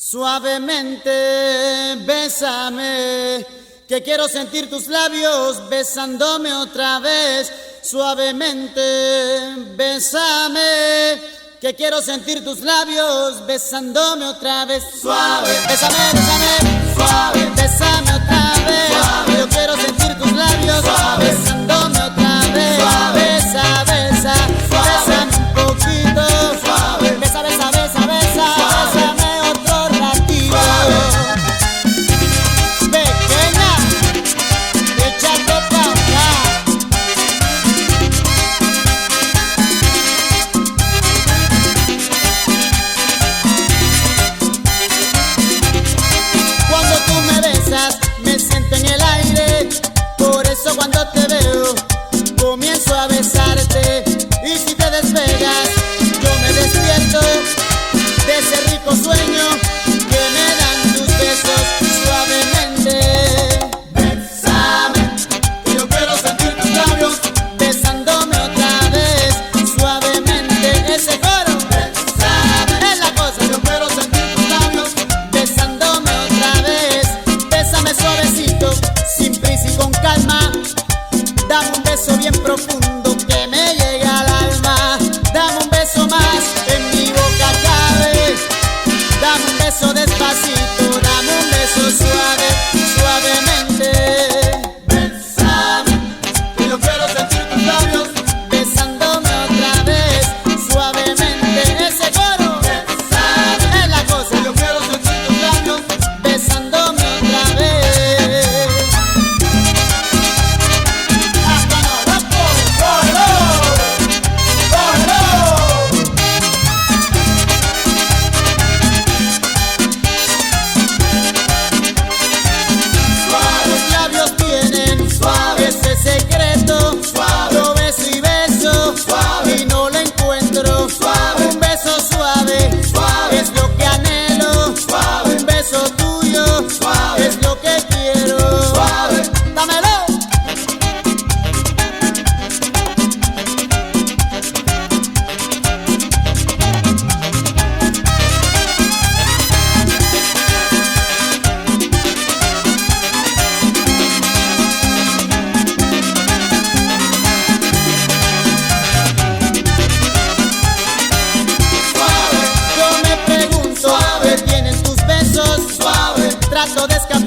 Suavemente, bésame, que quiero sentir tus labios besándome otra vez. Suavemente, bésame, que quiero sentir tus labios besándome otra vez. Suave, bésame, bésame, suave, bésame otra vez. Suave. Yo quiero sentir tus labios suave, besándome otra vez. Suave. Besa, besa, suave, bésame un poquito. Suave, besa, besa, besa, besa, suave, bésame otro ratito. Suave. Pequeña, échate pa' acá. Cuando tú me besas, me siento en el aire. Por eso cuando te veo, comienzo a besarte. Y si te despegas, yo me despierto de ese rico sueño que me dan tus besos. Suavemente, bésame, que yo quiero sentir tus labios besándome otra vez. Suavemente, ese coro, bésame, es la cosa. Yo quiero sentir tus labios besándome otra vez. Bésame suavecito, sin prisa y con calma. Dame un beso bien profundo que me llega al alma. Dame un beso más, en mi boca cabe. Dame un beso despacito, dame un beso suave, suavemente. Bésame, que yo quiero sentir tus labios besándome otra vez. Suavemente, ese coro, bésame, es la cosa. Yo quiero sentir tus labios besándome otra vez. Secreto, suave, lo beso y beso, suave, y no lo encuentro, suave, un beso suave, suave, es lo que anhelo, suave, un beso tuyo, suave, es lo que quiero, suave, dámelo. Trato de escapar.